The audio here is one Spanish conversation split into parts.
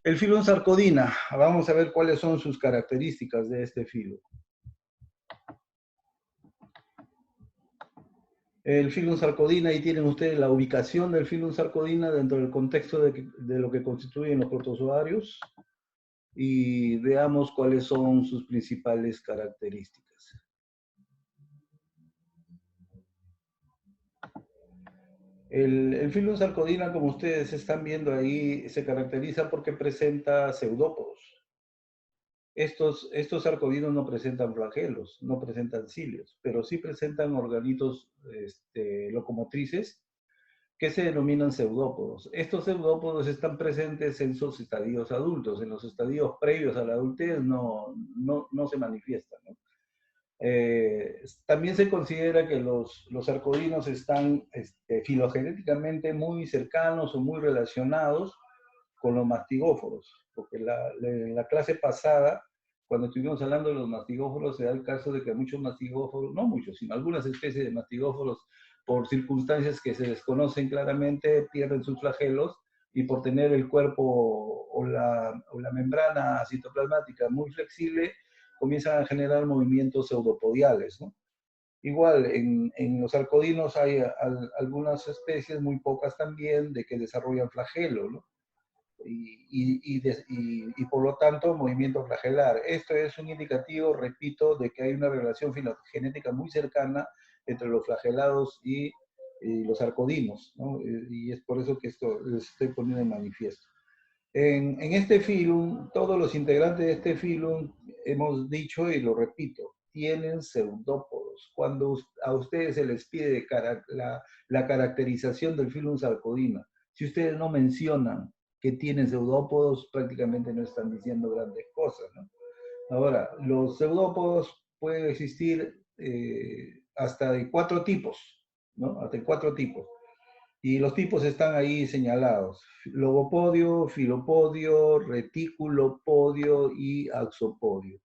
El filum sarcodina, vamos a ver cuáles son sus características de este filo. El filum sarcodina, ahí tienen ustedes la ubicación del filum sarcodina dentro del contexto de lo que constituyen los protozoarios y veamos cuáles son sus principales características. El filum sarcodina, como ustedes están viendo ahí, se caracteriza porque presenta pseudópodos. Estos sarcodinos no presentan flagelos, no presentan cilios, pero sí presentan organitos locomotrices que se denominan pseudópodos. Estos pseudópodos están presentes en sus estadios adultos. En los estadios previos a la adultez no se manifiestan, ¿no? También se considera que los sarcodinos están filogenéticamente muy cercanos o muy relacionados con los mastigóforos, porque en la clase pasada, cuando estuvimos hablando de los mastigóforos, se da el caso de que muchos mastigóforos, no muchos, sino algunas especies de mastigóforos, por circunstancias que se desconocen claramente, pierden sus flagelos y por tener el cuerpo o la membrana citoplasmática muy flexible, comienzan a generar movimientos pseudopodiales, ¿no? Igual, en los sarcodinos hay algunas especies, muy pocas también, de que desarrollan flagelo, ¿no? Y por lo tanto movimiento flagelar. Esto es un indicativo, repito, de que hay una relación filogenética muy cercana entre los flagelados y los sarcodinos, ¿no? Y es por eso que esto les estoy poniendo en manifiesto. En este filum, todos los integrantes de este filum, hemos dicho y lo repito, tienen pseudópodos. Cuando a ustedes se les pide la caracterización del filum sarcodina, si ustedes no mencionan que tienen pseudópodos, prácticamente no están diciendo grandes cosas, ¿no? Ahora, los pseudópodos pueden existir hasta de 4 tipos, ¿no? Hasta de 4 tipos. Y los tipos están ahí señalados: logopodio, filopodio, reticulopodio y axopodio.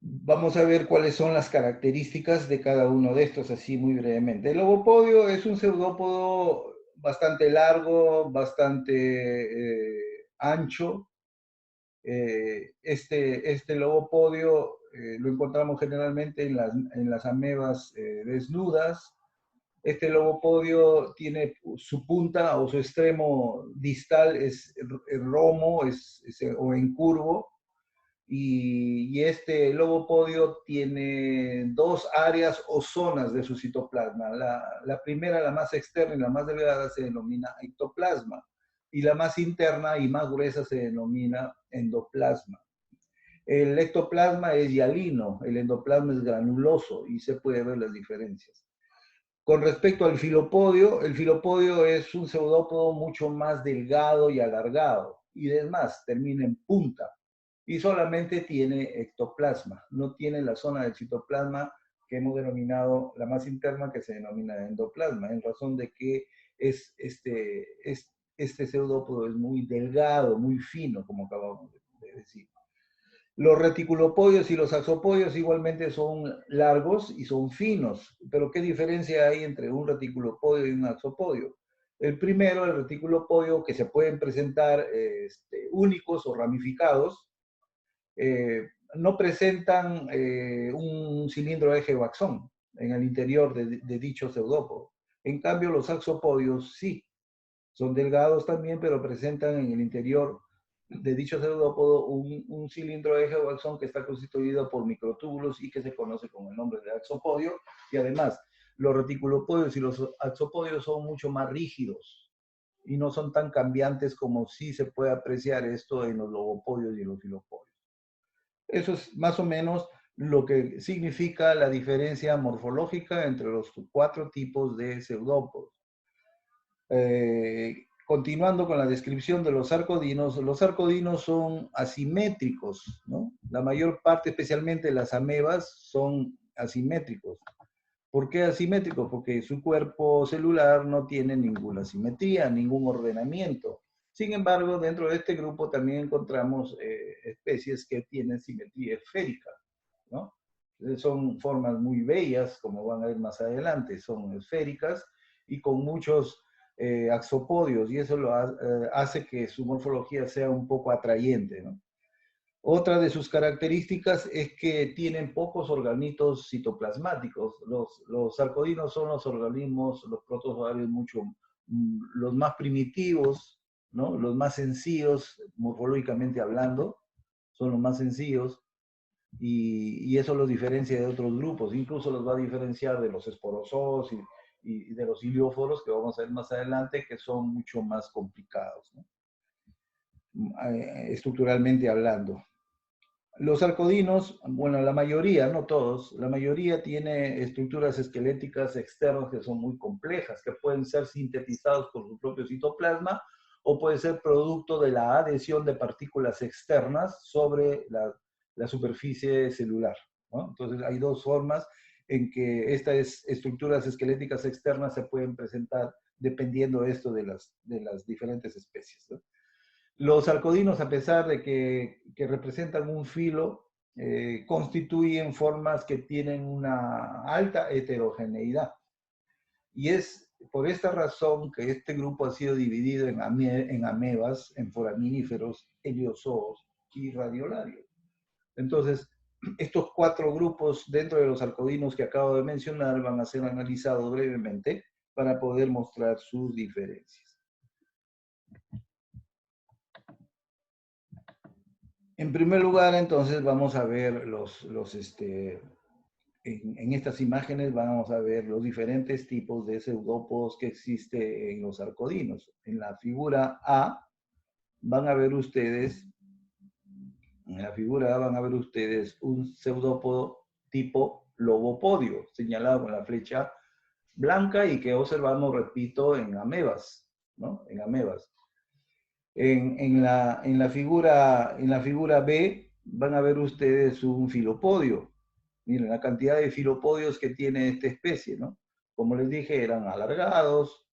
Vamos a ver cuáles son las características de cada uno de estos, así muy brevemente. El logopodio es un pseudópodo bastante largo, bastante ancho. Este logopodio lo encontramos generalmente en las amebas desnudas. Este logopodio tiene su punta o su extremo distal es romo o en curvo, y este logopodio tiene 2 áreas o zonas de su citoplasma. La primera, la más externa y la más delgada, se denomina ectoplasma, y la más interna y más gruesa se denomina endoplasma. El ectoplasma es hialino, el endoplasma es granuloso, y se puede ver las diferencias. Con respecto al filopodio, el filopodio es un pseudópodo mucho más delgado y alargado, y además termina en punta, y solamente tiene ectoplasma, no tiene la zona del citoplasma que hemos denominado la más interna, que se denomina endoplasma, en razón de que este pseudópodo es muy delgado, muy fino, como acabamos de decir. Los reticulopodios y los axopodios igualmente son largos y son finos, pero ¿qué diferencia hay entre un reticulopodio y un axopodio? El primero, el reticulopodio, que se pueden presentar únicos o ramificados, no presentan un cilindro eje o axón en el interior de dicho pseudópodo. En cambio, los axopodios sí, son delgados también, pero presentan en el interior de dicho pseudópodo un cilindro eje o axón que está constituido por microtúbulos y que se conoce con el nombre de axopodio. Y además, los reticulopodios y los axopodios son mucho más rígidos y no son tan cambiantes como sí se puede apreciar esto en los logopodios y los filopodios. Eso es más o menos lo que significa la diferencia morfológica entre los 4 tipos de pseudópodos. Continuando con la descripción de los sarcodinos son asimétricos, ¿no? La mayor parte, especialmente las amebas, son asimétricos. ¿Por qué asimétricos? Porque su cuerpo celular no tiene ninguna simetría, ningún ordenamiento. Sin embargo, dentro de este grupo también encontramos especies que tienen simetría esférica, ¿no? Son formas muy bellas, como van a ver más adelante, son esféricas y con muchos axopodios, y eso hace que su morfología sea un poco atrayente, ¿no? Otra de sus características es que tienen pocos organitos citoplasmáticos. Los sarcodinos son los organismos, los protozoarios los más primitivos, ¿no? Los más sencillos, morfológicamente hablando, son los más sencillos, y eso los diferencia de otros grupos. Incluso los va a diferenciar de los esporozoos y de los ilióforos, que vamos a ver más adelante, que son mucho más complicados, ¿no? Estructuralmente hablando. Los arcodinos, bueno, la mayoría, no todos, la mayoría tiene estructuras esqueléticas externas que son muy complejas, que pueden ser sintetizados por su propio citoplasma o puede ser producto de la adhesión de partículas externas sobre la superficie celular, ¿no? Entonces hay dos formas en que estas estructuras esqueléticas externas se pueden presentar dependiendo de esto de las diferentes especies, ¿no? Los arcodinos, a pesar de que representan un filo, constituyen formas que tienen una alta heterogeneidad. Y es por esta razón que este grupo ha sido dividido en amebas, en foraminíferos, heliozoos y radiolarios. Entonces, estos cuatro grupos dentro de los arcodinos que acabo de mencionar van a ser analizados brevemente para poder mostrar sus diferencias. En primer lugar, entonces, vamos a ver en estas imágenes vamos a ver los diferentes tipos de pseudópodos que existen en los arcodinos. En la figura A van a ver ustedes, un pseudópodo tipo lobopodio, señalado con la flecha blanca y que observamos, repito, en amebas, ¿no? En amebas. En la figura B van a ver ustedes un filopodio. Miren la cantidad de filopodios que tiene esta especie, ¿no? Como les dije, eran alargados,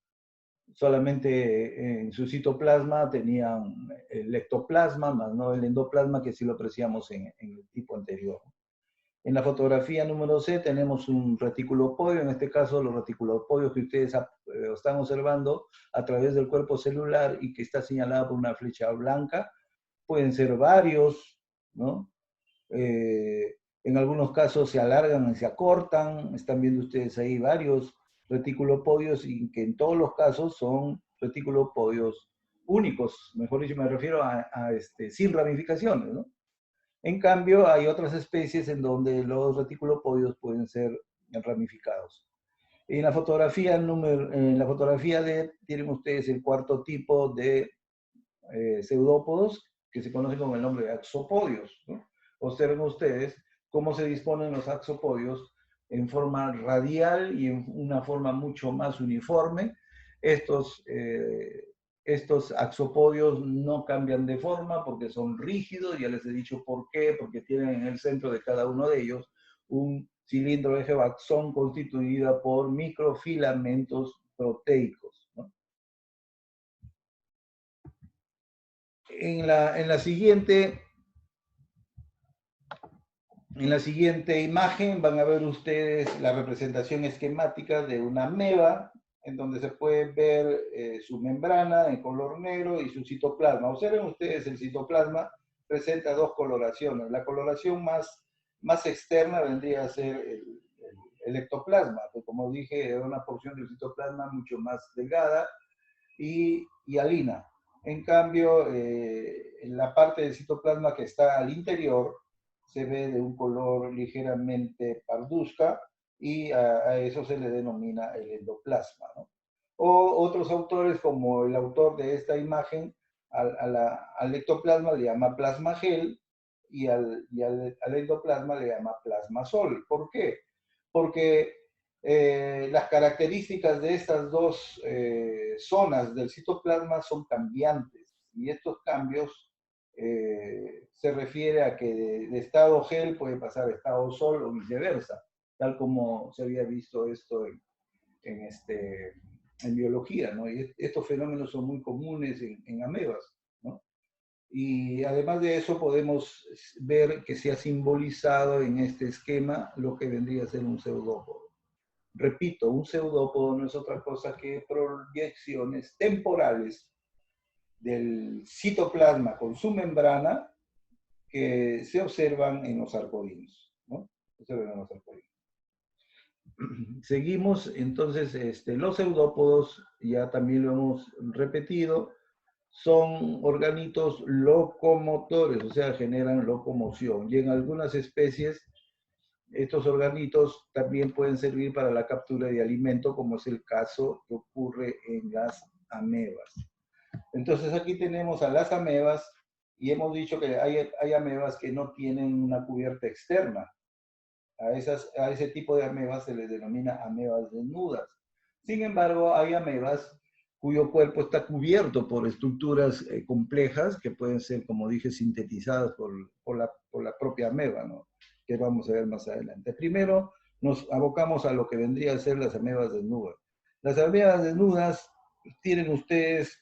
solamente en su citoplasma tenían el ectoplasma, más no el endoplasma, que sí lo apreciamos en el tipo anterior. En la fotografía número C tenemos un reticulopodio, en este caso los reticulopodios que ustedes están observando a través del cuerpo celular y que está señalado por una flecha blanca. Pueden ser varios, ¿no? En algunos casos se alargan y se acortan. Están viendo ustedes ahí varios reticulopodios y que en todos los casos son reticulopodios únicos. Mejor dicho, me refiero sin ramificaciones, ¿no? En cambio, hay otras especies en donde los reticulopodios pueden ser ramificados. En la fotografía D tienen ustedes el cuarto tipo de pseudópodos que se conocen con el nombre de axopodios, ¿no? Observen ustedes cómo se disponen los axopodios en forma radial y en una forma mucho más uniforme. Estos axopodios no cambian de forma porque son rígidos, ya les he dicho por qué, porque tienen en el centro de cada uno de ellos un cilindro eje baxón constituido por microfilamentos proteicos, ¿no? En la siguiente imagen van a ver ustedes la representación esquemática de una ameba, en donde se puede ver su membrana en color negro y su citoplasma. Observen ustedes, el citoplasma presenta dos coloraciones. La coloración más externa vendría a ser el ectoplasma, que como dije, era una porción del citoplasma mucho más delgada y alina. En cambio, en la parte del citoplasma que está al interior se ve de un color ligeramente parduzca y a eso se le denomina el endoplasma, ¿no? O otros autores, como el autor de esta imagen, al ectoplasma le llama plasmagel y al endoplasma le llama plasmasol. ¿Por qué? Porque las características de estas dos zonas del citoplasma son cambiantes y estos cambios se refiere a que de estado gel puede pasar a estado sol o viceversa, tal como se había visto esto en biología, ¿no? Y estos fenómenos son muy comunes en amebas, ¿no? Y además de eso podemos ver que se ha simbolizado en este esquema lo que vendría a ser un pseudópodo. Repito, un pseudópodo no es otra cosa que proyecciones temporales del citoplasma con su membrana que se observan en los arcoíris, ¿no? Se observan en los arcoíris. Seguimos, entonces, los pseudópodos, ya también lo hemos repetido, son organitos locomotores, o sea, generan locomoción. Y en algunas especies, estos organitos también pueden servir para la captura de alimento, como es el caso que ocurre en las amebas. Entonces aquí tenemos a las amebas y hemos dicho que hay amebas que no tienen una cubierta externa. A ese tipo de amebas se les denomina amebas desnudas. Sin embargo, hay amebas cuyo cuerpo está cubierto por estructuras complejas que pueden ser, como dije, sintetizadas por la propia ameba, ¿no? Que vamos a ver más adelante. Primero nos abocamos a lo que vendría a ser las amebas desnudas. Las amebas desnudas tienen ustedes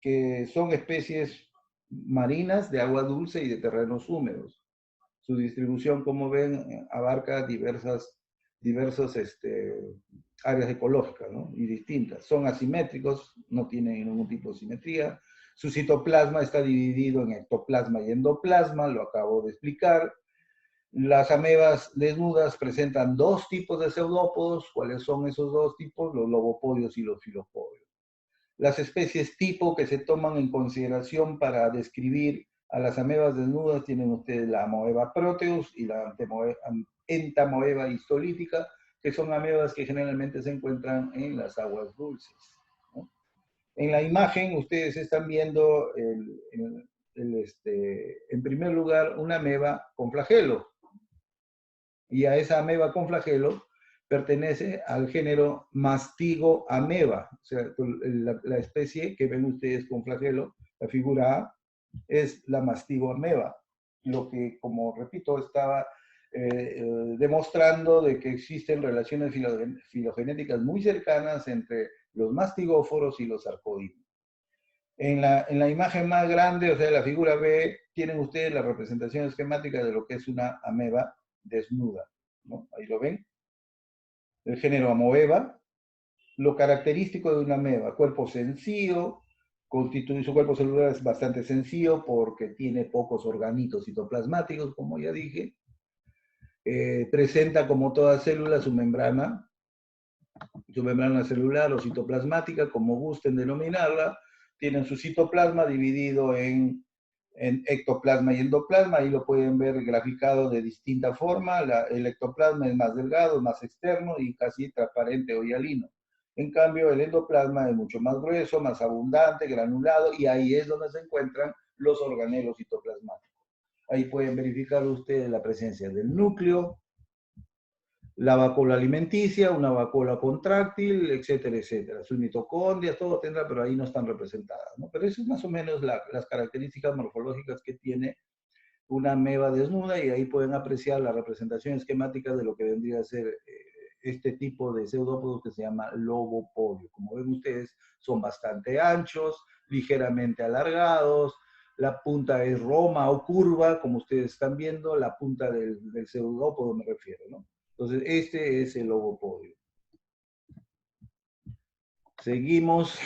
que son especies marinas de agua dulce y de terrenos húmedos. Su distribución, como ven, abarca diversas áreas ecológicas, ¿no? Y distintas. Son asimétricos, no tienen ningún tipo de simetría. Su citoplasma está dividido en ectoplasma y endoplasma, lo acabo de explicar. Las amebas desnudas presentan dos tipos de pseudópodos. ¿Cuáles son esos dos tipos? Los lobopodios y los filopodios. Las especies tipo que se toman en consideración para describir a las amebas desnudas tienen ustedes la Amoeba proteus y la Entamoeba histolítica, que son amebas que generalmente se encuentran en las aguas dulces, ¿no? En la imagen ustedes están viendo, en primer lugar, una ameba con flagelo. Y a esa ameba con flagelo pertenece al género Mastigo ameba, o sea, la especie que ven ustedes con flagelo, la figura A, es la Mastigo ameba, lo que, como repito, estaba demostrando de que existen relaciones filogenéticas muy cercanas entre los mastigóforos y los arcoídeos. En la imagen más grande, o sea, la figura B, tienen ustedes la representación esquemática de lo que es una ameba desnuda, ¿no? Ahí lo ven. El género Amoeba. Lo característico de una ameba, cuerpo sencillo, su cuerpo celular es bastante sencillo porque tiene pocos organitos citoplasmáticos, como ya dije. Presenta, como toda célula, su membrana celular o citoplasmática, como gusten denominarla. Tienen su citoplasma dividido en ectoplasma y endoplasma. Ahí lo pueden ver graficado de distinta forma. El ectoplasma es más delgado, más externo y casi transparente o hialino. En cambio, el endoplasma es mucho más grueso, más abundante, granulado, y ahí es donde se encuentran los organelos citoplasmáticos. Ahí pueden verificar ustedes la presencia del núcleo, la vacuola alimenticia, una vacuola contráctil, etcétera, etcétera. Sus mitocondrias, todo tendrá, pero ahí no están representadas, ¿no? Pero eso es más o menos las características morfológicas que tiene una ameba desnuda, y ahí pueden apreciar la representación esquemática de lo que vendría a ser este tipo de pseudópodos que se llama lobopodio. Como ven ustedes, son bastante anchos, ligeramente alargados, la punta es roma o curva, como ustedes están viendo, la punta del pseudópodo me refiero, ¿no? Entonces, este es el lobopodio. Seguimos.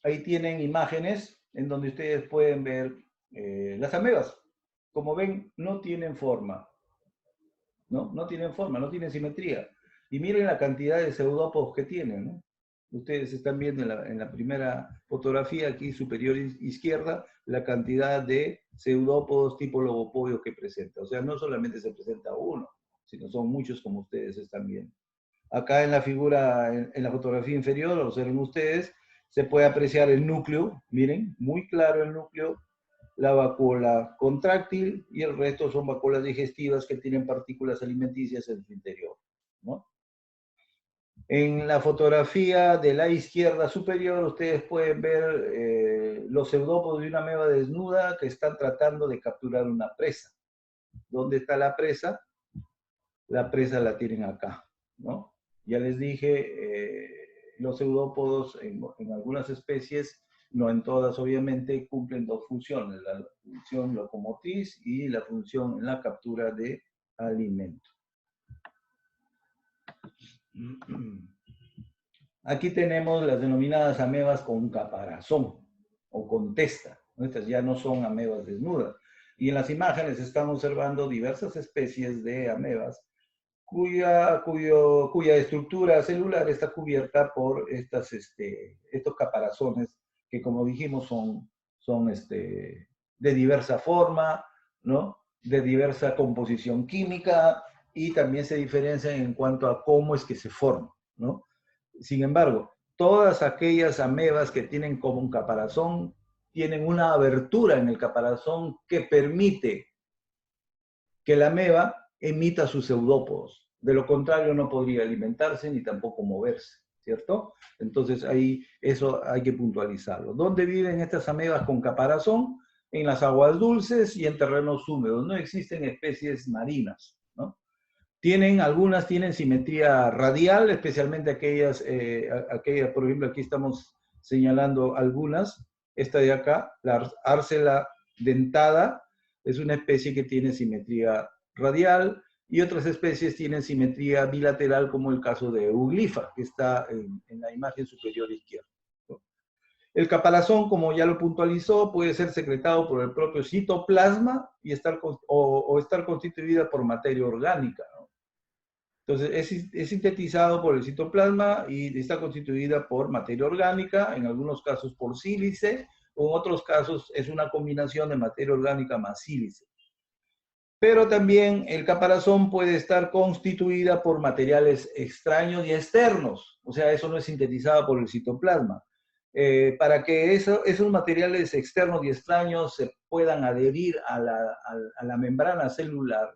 Ahí tienen imágenes en donde ustedes pueden ver las amebas. Como ven, no tienen forma, ¿no? No tienen forma, no tienen simetría. Y miren la cantidad de pseudópodos que tienen, ¿no? Ustedes están viendo en la primera fotografía aquí superior izquierda la cantidad de pseudópodos tipo lobopodio que presenta. O sea, no solamente se presenta uno, sino son muchos, como ustedes están viendo. Acá en la figura, en la fotografía inferior, observen ustedes, se puede apreciar el núcleo, miren, muy claro el núcleo, la vacuola contráctil, y el resto son vacuolas digestivas que tienen partículas alimenticias en su interior, ¿no? En la fotografía de la izquierda superior, ustedes pueden ver los pseudópodos de una ameba desnuda que están tratando de capturar una presa. ¿Dónde está la presa? La presa la tienen acá, ¿no? Ya les dije, los pseudópodos en algunas especies, no en todas obviamente, cumplen dos funciones, la función locomotriz y la función en la captura de alimento. Aquí tenemos las denominadas amebas con caparazón o con testa. Estas ya no son amebas desnudas. Y en las imágenes están observando diversas especies de amebas cuya estructura celular está cubierta por estos caparazones que, como dijimos, son de diversa forma, ¿no? De diversa composición química, y también se diferencian en cuanto a cómo es que se forman, ¿no? Sin embargo, todas aquellas amebas que tienen como un caparazón tienen una abertura en el caparazón que permite que la ameba emita sus pseudópodos. De lo contrario, no podría alimentarse ni tampoco moverse, ¿cierto? Entonces, ahí eso hay que puntualizarlo. ¿Dónde viven estas amebas con caparazón? En las aguas dulces y en terrenos húmedos. No existen especies marinas, ¿no? Algunas tienen simetría radial, especialmente aquellas, por ejemplo, aquí estamos señalando algunas. Esta de acá, la Arcela dentada, es una especie que tiene simetría radial, y otras especies tienen simetría bilateral, como el caso de Euglifa, que está en la imagen superior izquierda. El caparazón, como ya lo puntualizó, puede ser secretado por el propio citoplasma y estar constituida por materia orgánica, ¿no? Entonces, es sintetizado por el citoplasma y está constituida por materia orgánica, en algunos casos por sílice, o en otros casos es una combinación de materia orgánica más sílice. Pero también el caparazón puede estar constituida por materiales extraños y externos, o sea, eso no es sintetizado por el citoplasma. Para que esos materiales externos y extraños se puedan adherir a la membrana celular,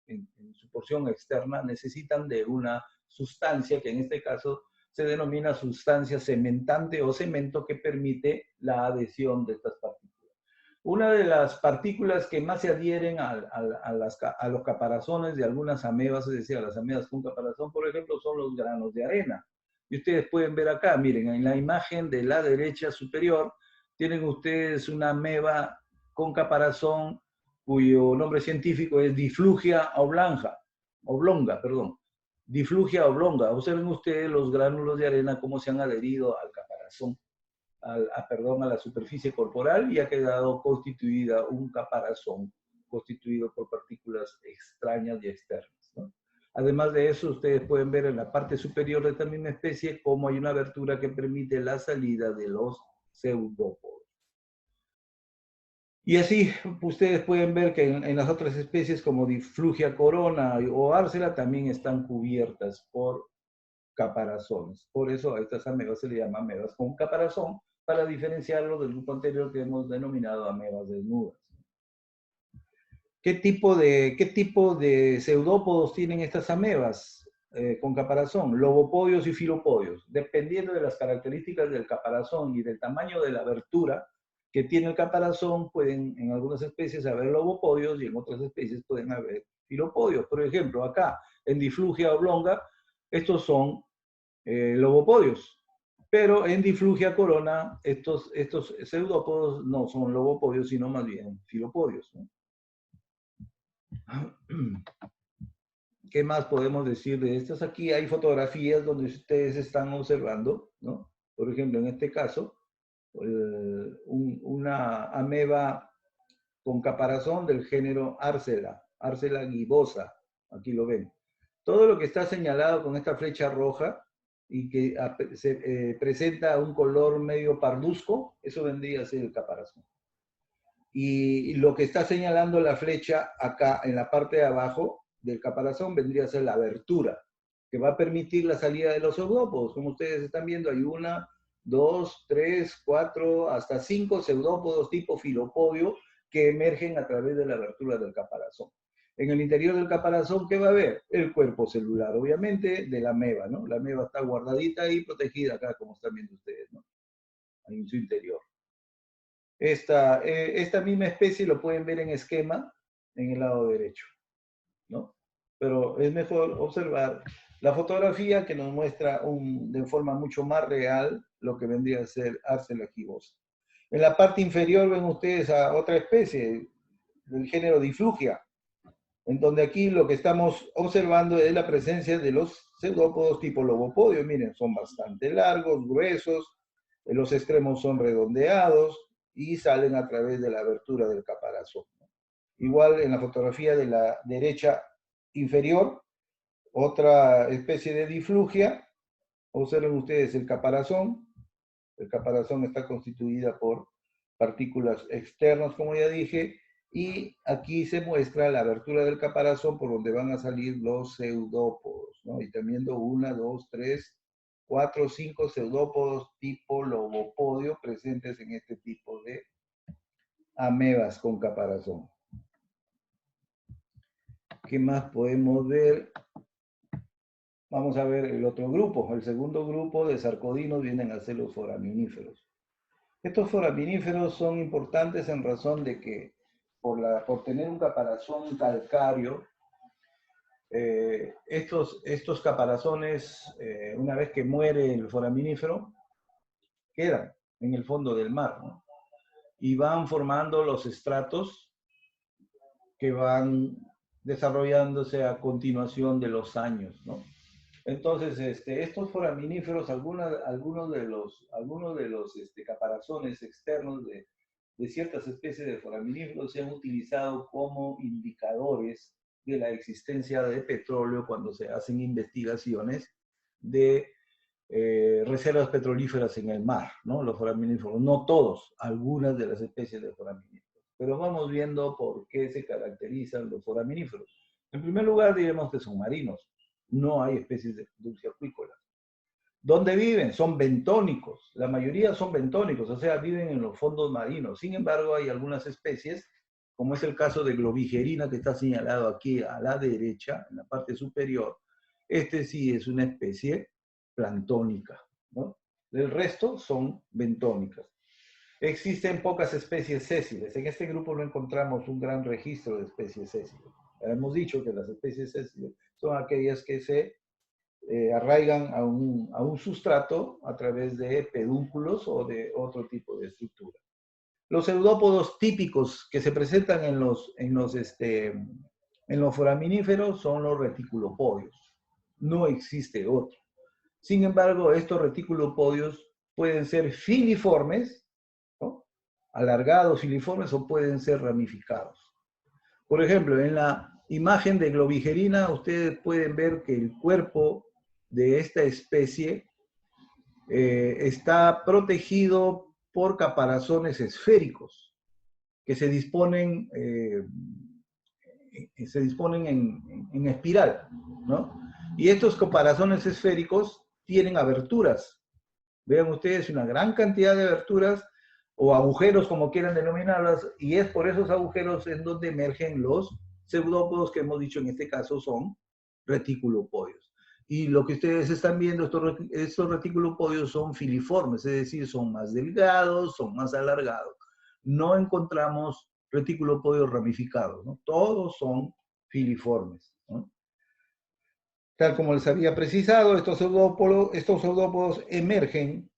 en su porción externa, necesitan de una sustancia que en este caso se denomina sustancia cementante o cemento, que permite la adhesión de estas partículas. Una de las partículas que más se adhieren a los caparazones de algunas amebas, es decir, a las amebas con caparazón, por ejemplo, son los granos de arena. Y ustedes pueden ver acá, miren, en la imagen de la derecha superior, tienen ustedes una ameba con caparazón cuyo nombre científico es Diflugia oblonga, perdón. Diflugia oblonga. Observen ustedes los gránulos de arena cómo se han adherido al caparazón, a la superficie corporal, y ha quedado constituida un caparazón constituido por partículas extrañas y externas, ¿no? Además de eso, ustedes pueden ver en la parte superior de esta misma especie cómo hay una abertura que permite la salida de los pseudópodos. Y así ustedes pueden ver que en las otras especies como Diflugia corona o Arcela también están cubiertas por caparazones. Por eso a estas amebas se le llama amebas con caparazón, para diferenciarlo del grupo anterior que hemos denominado amebas desnudas. ¿Qué tipo de pseudópodos tienen estas amebas con caparazón? Lobopodios y filopodios. Dependiendo de las características del caparazón y del tamaño de la abertura que tiene el caparazón, pueden en algunas especies haber lobopodios y en otras especies pueden haber filopodios. Por ejemplo, acá en Diflugia oblonga, estos son lobopodios. Pero en Diflugia corona, estos pseudópodos no son lobopodios, sino más bien filopodios, ¿no? ¿Qué más podemos decir de estas? Aquí hay fotografías donde ustedes están observando, ¿no? Por ejemplo, en este caso, una ameba con caparazón del género Arcela gibosa. Aquí lo ven. Todo lo que está señalado con esta flecha roja y que presenta un color medio parduzco, eso vendría a ser el caparazón. Y lo que está señalando la flecha acá en la parte de abajo del caparazón vendría a ser la abertura, que va a permitir la salida de los pseudópodos. Como ustedes están viendo, hay 1, 2, 3, 4, hasta 5 pseudópodos tipo filopodio que emergen a través de la abertura del caparazón. En el interior del caparazón, ¿qué va a haber? El cuerpo celular, obviamente, de la ameba, ¿no? La ameba está guardadita y protegida acá, como están viendo ustedes, ¿no? En su interior. Esta misma especie lo pueden ver en esquema en el lado derecho, ¿no? Pero es mejor observar la fotografía que nos muestra de forma mucho más real lo que vendría a ser Arcela gibosa. En la parte inferior ven ustedes a otra especie del género Diflugia. en donde aquí lo que estamos observando es la presencia de los pseudópodos tipo lobopodio. Miren, son bastante largos, gruesos, los extremos son redondeados y salen a través de la abertura del caparazón. Igual en la fotografía de la derecha inferior, otra especie de diflugia. Observen ustedes el caparazón. El caparazón está constituida por partículas externas, como ya dije, y aquí se muestra la abertura del caparazón por donde van a salir los pseudópodos, ¿no? Y también viendo 1, 2, 3, 4, 5 pseudópodos tipo lobopodio presentes en este tipo de amebas con caparazón. ¿Qué más podemos ver? Vamos a ver el otro grupo. El segundo grupo de sarcodinos vienen a ser los foraminíferos. Estos foraminíferos son importantes en razón de que por tener un caparazón calcáreo, estos caparazones, una vez que muere el foraminífero, quedan en el fondo del mar, ¿no? Y van formando los estratos que van desarrollándose a continuación de los años, ¿no? Entonces, estos foraminíferos, algunos de los caparazones externos de ciertas especies de foraminíferos se han utilizado como indicadores de la existencia de petróleo cuando se hacen investigaciones de reservas petrolíferas en el mar, ¿no? Los foraminíferos, no todos, algunas de las especies de foraminíferos. Pero vamos viendo por qué se caracterizan los foraminíferos. En primer lugar, diremos que son marinos. No hay especies de dulceacuícolas. ¿Dónde viven? Son bentónicos. La mayoría son bentónicos, o sea, viven en los fondos marinos. Sin embargo, hay algunas especies, como es el caso de Globigerina, que está señalado aquí a la derecha, en la parte superior. Este sí es una especie planctónica, ¿no? El resto son bentónicas. Existen pocas especies sésiles. En este grupo no encontramos un gran registro de especies sésiles. Hemos dicho que las especies sésiles son aquellas que se arraigan a un sustrato a través de pedúnculos o de otro tipo de estructura. Los pseudópodos típicos que se presentan en los foraminíferos son los reticulopodios. No existe otro. Sin embargo, estos reticulopodios pueden ser filiformes, ¿no? Alargados, filiformes, o pueden ser ramificados. Por ejemplo, en la imagen de Globigerina, ustedes pueden ver que el cuerpo de esta especie está protegido por caparazones esféricos que se disponen en espiral, ¿no? Y estos caparazones esféricos tienen aberturas. Vean ustedes una gran cantidad de aberturas o agujeros, como quieran denominarlas, y es por esos agujeros en donde emergen los pseudópodos que hemos dicho en este caso son reticulopodios. Y lo que ustedes están viendo, estos reticulopodios son filiformes, es decir, son más delgados, son más alargados. No encontramos reticulopodios ramificados, ¿no? Todos son filiformes, ¿no? Tal como les había precisado, estos pseudópodos emergen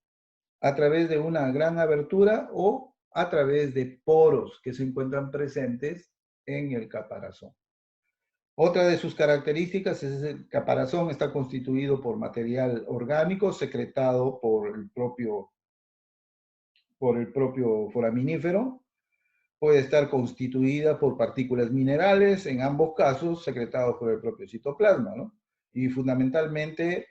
a través de una gran abertura o a través de poros que se encuentran presentes en el caparazón. Otra de sus características es que el caparazón está constituido por material orgánico secretado por el propio foraminífero. Puede estar constituida por partículas minerales, en ambos casos secretados por el propio citoplasma, ¿no? Y fundamentalmente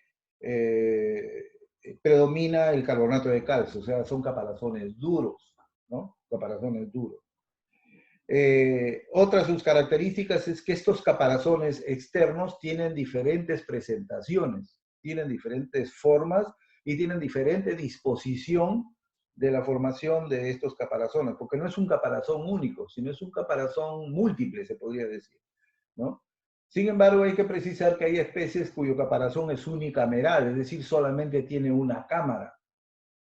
predomina el carbonato de calcio, o sea, son caparazones duros, ¿no? Caparazones duros. Otra de sus características es que estos caparazones externos tienen diferentes presentaciones, tienen diferentes formas y tienen diferente disposición de la formación de estos caparazones, porque no es un caparazón único, sino es un caparazón múltiple, se podría decir, ¿no? Sin embargo, hay que precisar que hay especies cuyo caparazón es unicameral, es decir, solamente tiene una cámara.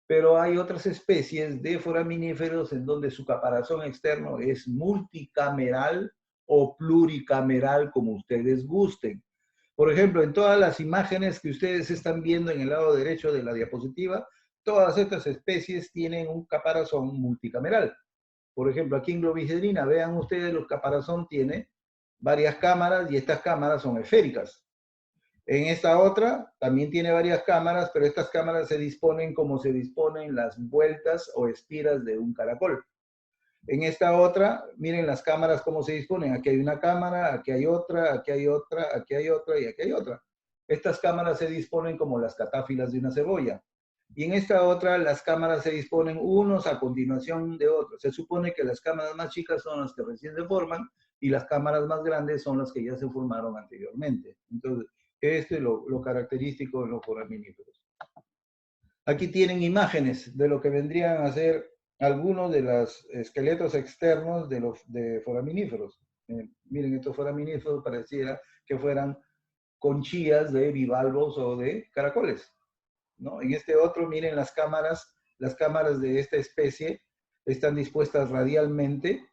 Pero hay otras especies de foraminíferos en donde su caparazón externo es multicameral o pluricameral, como ustedes gusten. Por ejemplo, en todas las imágenes que ustedes están viendo en el lado derecho de la diapositiva, todas estas especies tienen un caparazón multicameral. Por ejemplo, aquí en Globigerina, vean ustedes, el caparazón tiene varias cámaras y estas cámaras son esféricas. En esta otra también tiene varias cámaras, pero estas cámaras se disponen como se disponen las vueltas o espiras de un caracol. En esta otra, miren las cámaras cómo se disponen. Aquí hay una cámara, aquí hay otra, aquí hay otra, aquí hay otra y aquí hay otra. Estas cámaras se disponen como las catáfilas de una cebolla. Y en esta otra, las cámaras se disponen unos a continuación de otros. Se supone que las cámaras más chicas son las que recién se forman y las cámaras más grandes son las que ya se formaron anteriormente. Entonces, esto es lo característico de los foraminíferos. Aquí tienen imágenes de lo que vendrían a ser algunos de los esqueletos externos de foraminíferos. Miren, estos foraminíferos pareciera que fueran conchillas de bivalvos o de caracoles, ¿no? En este otro, miren las cámaras de esta especie están dispuestas radialmente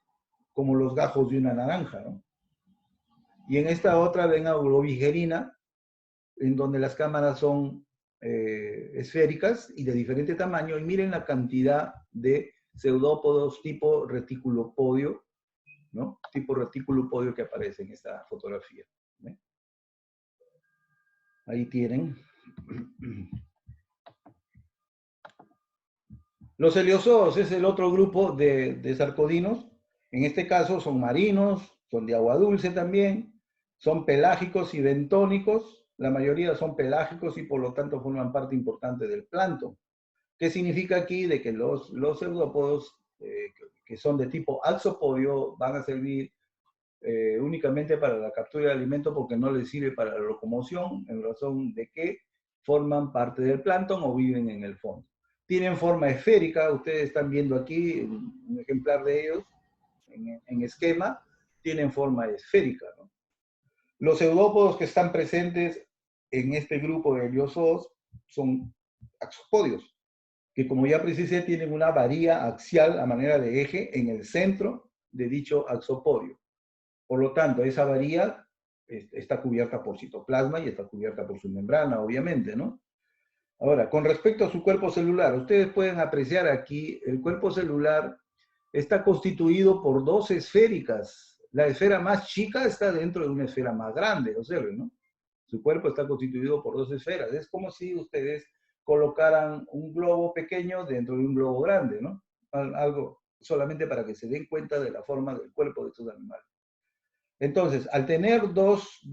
como los gajos de una naranja, ¿no? Y en esta otra ven a Globigerina, en donde las cámaras son esféricas y de diferente tamaño, y miren la cantidad de pseudópodos tipo reticulopodio, ¿no? Tipo reticulopodio que aparece en esta fotografía. ¿Ve? Ahí tienen. Los heliozoos es el otro grupo de sarcodinos. En este caso son marinos, son de agua dulce también, son pelágicos y bentónicos. La mayoría son pelágicos y por lo tanto forman parte importante del plancton. ¿Qué significa aquí? De que los pseudópodos que son de tipo axopodio van a servir únicamente para la captura de alimento porque no les sirve para la locomoción, en razón de que forman parte del plancton o viven en el fondo. Tienen forma esférica, ustedes están viendo aquí un ejemplar de ellos en esquema, tienen forma esférica, ¿no? Los pseudópodos que están presentes en este grupo de heliozoos son axopodios, que como ya precisé tienen una varilla axial a manera de eje en el centro de dicho axopodio. Por lo tanto, esa varilla está cubierta por citoplasma y está cubierta por su membrana, obviamente, ¿no? Ahora, con respecto a su cuerpo celular, ustedes pueden apreciar aquí, el cuerpo celular está constituido por dos esféricas. La esfera más chica está dentro de una esfera más grande, observen, ¿no? Su cuerpo está constituido por dos esferas. Es como si ustedes colocaran un globo pequeño dentro de un globo grande, ¿no? Algo solamente para que se den cuenta de la forma del cuerpo de estos animales. Entonces, al tener dos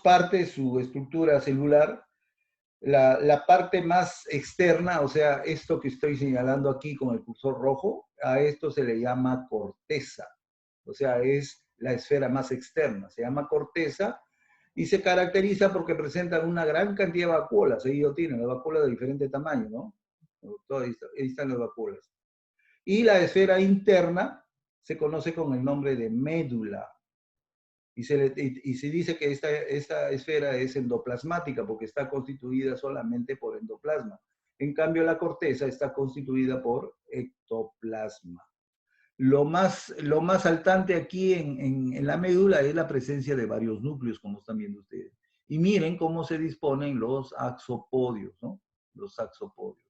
partes su estructura celular, la parte más externa, o sea, esto que estoy señalando aquí con el cursor rojo, a esto se le llama corteza. O sea, es la esfera más externa. Se llama corteza y se caracteriza porque presentan una gran cantidad de vacuolas. Ahí lo tienen, las vacuolas de diferente tamaño, ¿no? Ahí están las vacuolas. Y la esfera interna se conoce con el nombre de médula. Y se dice que esta esfera es endoplasmática porque está constituida solamente por endoplasma. En cambio, la corteza está constituida por ectoplasma. Lo más saltante aquí en la médula es la presencia de varios núcleos, como están viendo ustedes. Y miren cómo se disponen los axopodios, ¿no? Los axopodios.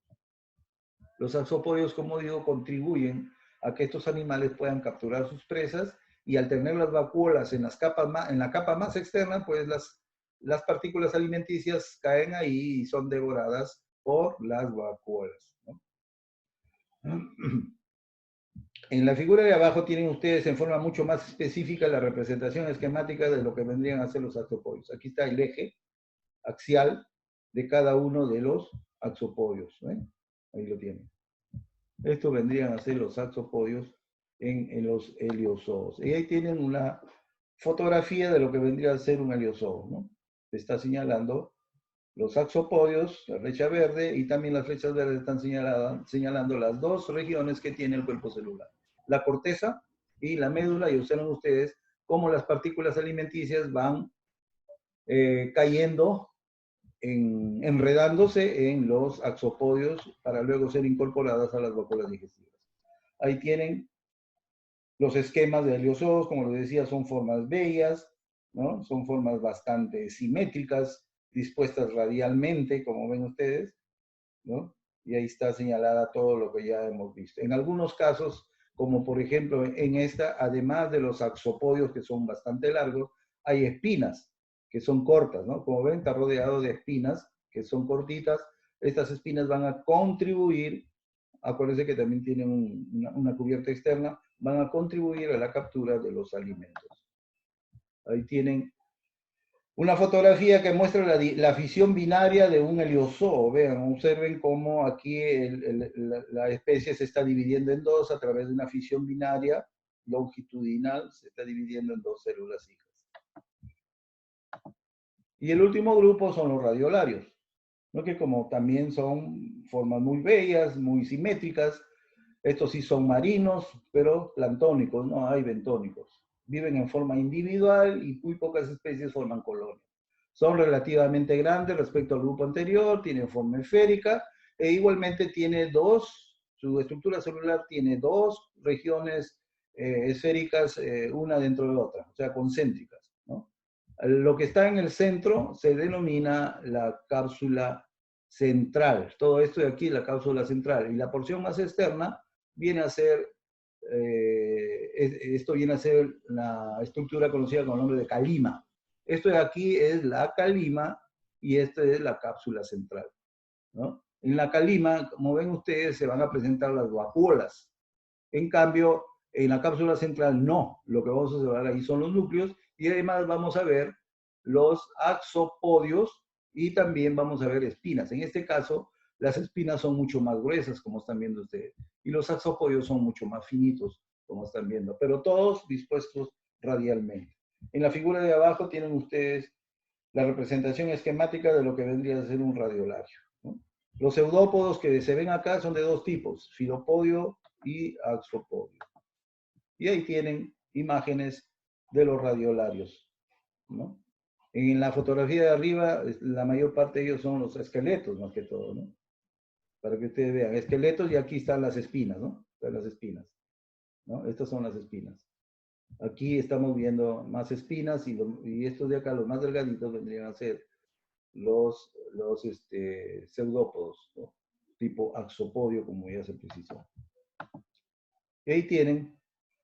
Los axopodios, como digo, contribuyen a que estos animales puedan capturar sus presas y al tener las vacuolas en la capa más externa, pues las partículas alimenticias caen ahí y son devoradas por las vacuolas, ¿no? En la figura de abajo tienen ustedes en forma mucho más específica la representación esquemática de lo que vendrían a ser los axopodios. Aquí está el eje axial de cada uno de los axopodios, ¿eh? Ahí lo tienen. Estos vendrían a ser los axopodios en los heliozoos. Y ahí tienen una fotografía de lo que vendría a ser un heliozoo, ¿no? Está señalando los axopodios, la flecha verde, y también las flechas verdes están señalando las dos regiones que tiene el cuerpo celular. La corteza y la médula, y observen ustedes cómo las partículas alimenticias van cayendo, enredándose en los axopodios para luego ser incorporadas a las vacuolas digestivas. Ahí tienen los esquemas de heliozoos, como les decía, son formas bellas, ¿no? Son formas bastante simétricas, dispuestas radialmente, como ven ustedes, ¿no? Y ahí está señalada todo lo que ya hemos visto. En algunos casos, como por ejemplo en esta, además de los axopodios que son bastante largos, hay espinas que son cortas, ¿no? Como ven, está rodeado de espinas que son cortitas. Estas espinas van a contribuir, acuérdense que también tienen una cubierta externa, van a contribuir a la captura de los alimentos. Ahí tienen una fotografía que muestra la fisión binaria de un heliozoo. Vean, observen cómo aquí la especie se está dividiendo en dos a través de una fisión binaria longitudinal, se está dividiendo en dos células hijas. Y el último grupo son los radiolarios, ¿no? Que como también son formas muy bellas, muy simétricas. Estos sí son marinos, pero planctónicos, no hay bentónicos. Viven en forma individual y muy pocas especies forman colonias. Son relativamente grandes respecto al grupo anterior, tienen forma esférica e igualmente su estructura celular tiene dos regiones esféricas, una dentro de otra, o sea, concéntricas, ¿no? Lo que está en el centro se denomina la cápsula central. Todo esto de aquí, la cápsula central. Y la porción más externa viene a ser, esto viene a ser la estructura conocida con el nombre de calima. Esto de aquí es la calima y esta es la cápsula central, ¿no? En la calima, como ven ustedes, se van a presentar las vacuolas. En cambio, en la cápsula central no. Lo que vamos a observar ahí son los núcleos y además vamos a ver los axopodios y también vamos a ver espinas. En este caso, las espinas son mucho más gruesas, como están viendo ustedes, y los axopodios son mucho más finitos, como están viendo, pero todos dispuestos radialmente. En la figura de abajo tienen ustedes la representación esquemática de lo que vendría a ser un radiolario, ¿no? Los pseudópodos que se ven acá son de dos tipos, filopodio y axopodio. Y ahí tienen imágenes de los radiolarios, ¿no? En la fotografía de arriba, la mayor parte de ellos son los esqueletos, más que todo, ¿no? Para que ustedes vean, esqueletos y aquí están las espinas, ¿no? Están las espinas, ¿no? Estas son las espinas. Aquí estamos viendo más espinas y estos de acá, los más delgaditos, vendrían a ser los pseudópodos, ¿no? Tipo axopodio, como ya se precisó. Y ahí tienen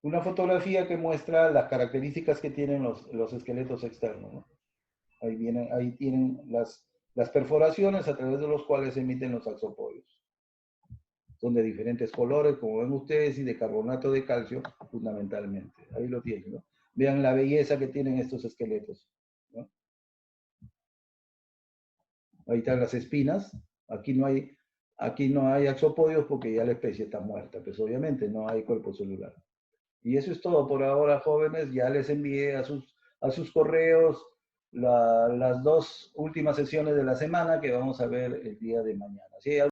una fotografía que muestra las características que tienen los esqueletos externos, ¿no? Ahí tienen las perforaciones a través de los cuales se emiten los axopodios. Son de diferentes colores, como ven ustedes, y de carbonato de calcio, fundamentalmente. Ahí lo tienen, ¿no? Vean la belleza que tienen estos esqueletos, ¿no? Ahí están las espinas. Aquí no hay axopodios porque ya la especie está muerta, pues obviamente no hay cuerpo celular. Y eso es todo por ahora, jóvenes. Ya les envié a sus correos las dos últimas sesiones de la semana que vamos a ver el día de mañana. ¿Sí?